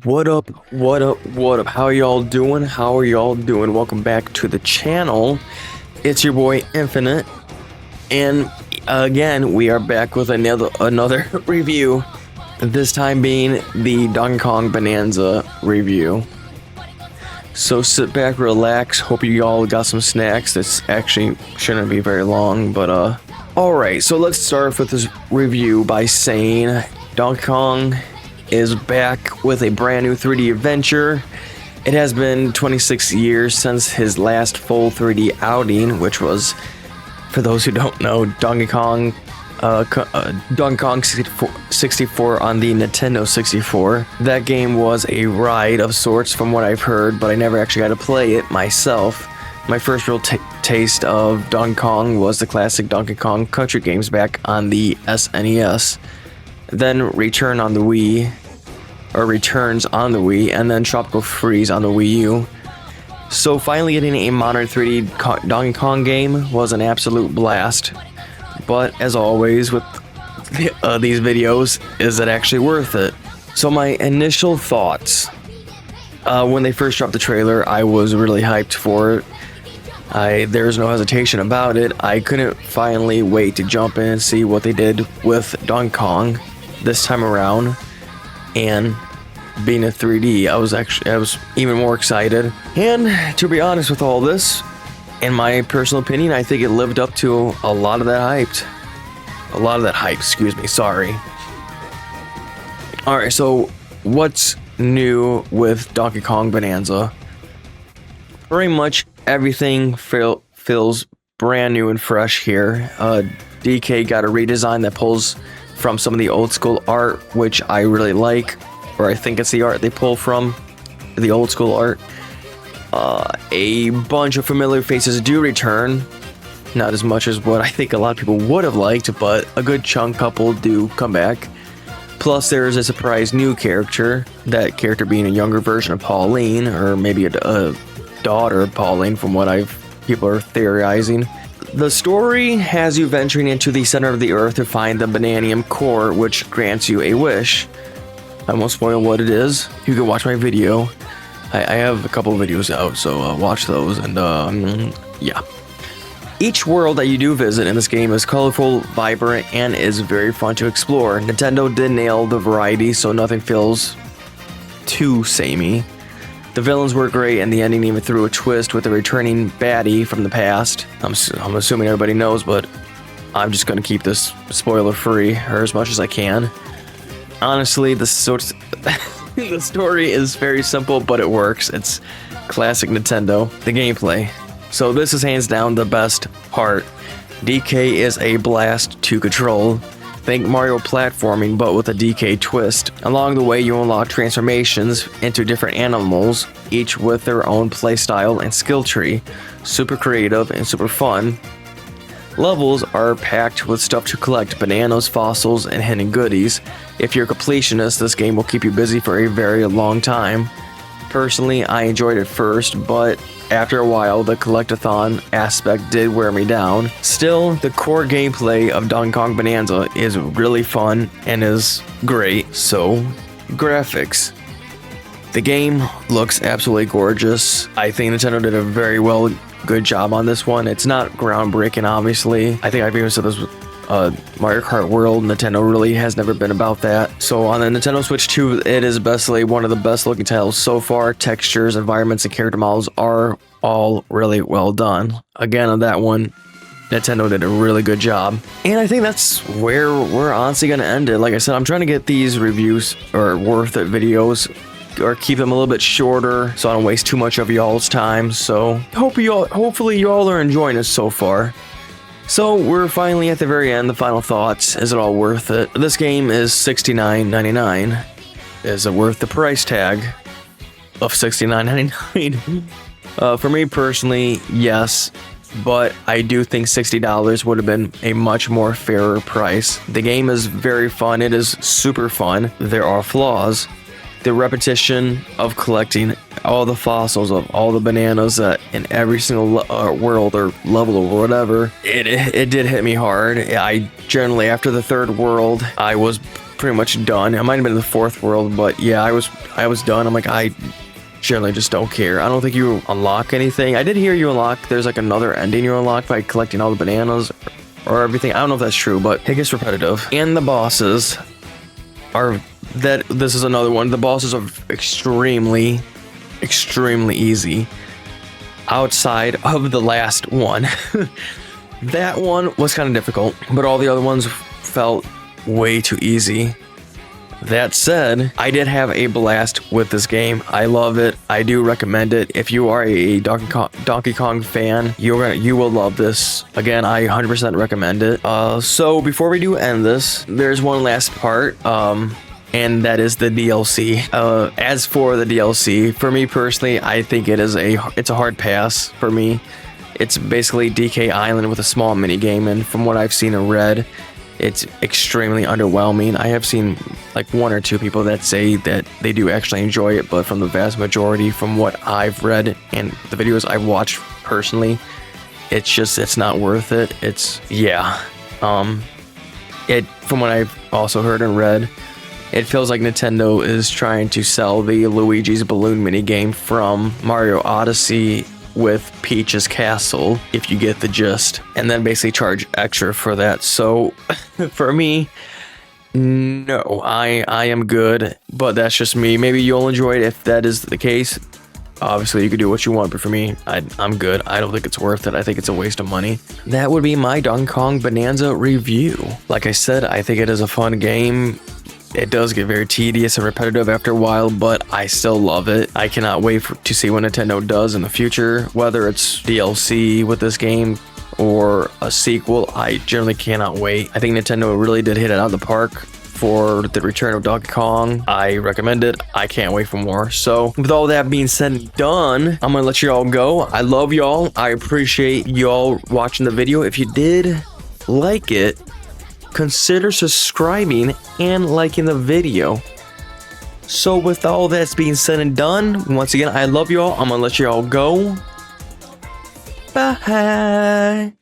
What up, what up, what up? How are y'all doing? How are y'all doing? Welcome back to the channel. It's your boy Infinite, and again we are back with another review, this time being the Donkey Kong Bananza review. So sit back, relax, hope you all got some snacks. This actually shouldn't be very long, but alright, so let's start with this review by saying Donkey Kong is back with a brand new 3D adventure. It has been 26 years since his last full 3D outing, which was, for those who don't know, Donkey Kong 64 on the Nintendo 64. That game was a ride of sorts from what I've heard, but I never actually got to play it myself. My first real taste of Donkey Kong was the classic Donkey Kong Country games back on the SNES. Then Returns on the Wii, and then Tropical Freeze on the Wii U. So finally getting a modern 3D Donkey Kong game was an absolute blast. But as always with these videos, is it actually worth it? So my initial thoughts, when they first dropped the trailer, I was really hyped for it. There's no hesitation about it. I couldn't finally wait to jump in and see what they did with Donkey Kong this time around. And being in 3D, I was even more excited. And to be honest with all this, in my personal opinion, I think it lived up to a lot of that hype. Excuse me, sorry. Alright, so what's new with Donkey Kong Bananza? Pretty much everything feels brand new and fresh here. DK got a redesign that pulls from some of the old school art, which I really like, or I think it's the art they pull from the old school art. A bunch of familiar faces do return, not as much as what I think a lot of people would have liked, but a good couple do come back. Plus there's a surprise new character, that character being a younger version of Pauline, or maybe a daughter of Pauline from what people are theorizing. The story has you venturing into the center of the earth to find the Bananium core, which grants you a wish. I won't spoil what it is. You can watch my video. I have a couple of videos out, so watch those, and yeah. Each world that you do visit in this game is colorful, vibrant, and is very fun to explore. Nintendo did nail the variety, so nothing feels too samey. The villains were great, and the ending even threw a twist with a returning baddie from the past. I'm assuming everybody knows, but I'm just going to keep this spoiler-free, or as much as I can. Honestly, the story is very simple, but it works. It's classic Nintendo. The gameplay. So this is hands down the best part. DK is a blast to control. Think Mario platforming, but with a DK twist. Along the way, you unlock transformations into different animals, each with their own playstyle and skill tree. Super creative and super fun. Levels are packed with stuff to collect: bananas, fossils, and hidden goodies. If you're a completionist, this game will keep you busy for a very long time. Personally, I enjoyed it first, but after a while, the collectathon aspect did wear me down. Still, the core gameplay of Donkey Kong Bananza is really fun and is great. So, graphics. The game looks absolutely gorgeous. I think Nintendo did a very good job on this one. It's not groundbreaking, obviously. I think I've even said this with Mario Kart World. Nintendo really has never been about that. So on the Nintendo Switch 2, it is bestly one of the best looking titles so far. Textures, environments, and character models are all really well done. Again, on that one, Nintendo did a really good job. And I think that's where we're honestly going to end it. Like I said, I'm trying to get these reviews, or worth it videos, or keep them a little bit shorter so I don't waste too much of y'all's time. So hopefully you all are enjoying it so far. So we're finally at the very end, the final thoughts. Is it all worth it? This game is $69.99. Is it worth the price tag of $69.99? For me personally, yes. But I do think $60 would have been a much more fairer price. The game is very fun. It is super fun. There are flaws. The repetition of collecting all the fossils of all the bananas in every single world or level or whatever, it did hit me hard. I generally, after the third world, I was pretty much done. I might have been in the 4th world, but yeah, I was done. I'm like, I generally just don't care. I don't think you unlock anything. I did hear you unlock, there's like another ending you unlock by collecting all the bananas or everything. I don't know if that's true, but it gets repetitive. And the bosses are, this is another one. The bosses are extremely easy outside of the last one. That one was kind of difficult, but all the other ones felt way too easy. That said, I did have a blast with this game. I love it. I do recommend it. If you are a Donkey Kong fan, you will love this. Again, I 100% recommend it. So before we do end this, there's one last part, and that is the DLC. As for the DLC, for me personally, I think it's a hard pass for me. It's basically DK Island with a small mini game, and from what I've seen and read, it's extremely underwhelming. I have seen like 1 or 2 people that say that they do actually enjoy it, but from the vast majority, from what I've read and the videos I've watched personally, it's not worth it. From what I've also heard and read, it feels like Nintendo is trying to sell the Luigi's Balloon minigame from Mario Odyssey with Peach's Castle, if you get the gist, and then basically charge extra for that. So for me, no, I am good, but that's just me. Maybe you'll enjoy it if that is the case. Obviously you can do what you want, but for me, I'm good. I don't think it's worth it. I think it's a waste of money. That would be my Donkey Kong Bananza review. Like I said, I think it is a fun game. It does get very tedious and repetitive after a while, but I still love it. I cannot wait to see what Nintendo does in the future, whether it's DLC with this game or a sequel. I generally cannot wait. I think Nintendo really did hit it out of the park for the return of Donkey Kong. I recommend it. I can't wait for more. So with all that being said and done, I'm gonna let you all go. I love y'all. I appreciate y'all watching the video. If you did like it, consider subscribing and liking the video. So with all that's being said and done, once again, I love y'all. I'm gonna let y'all go. Bye.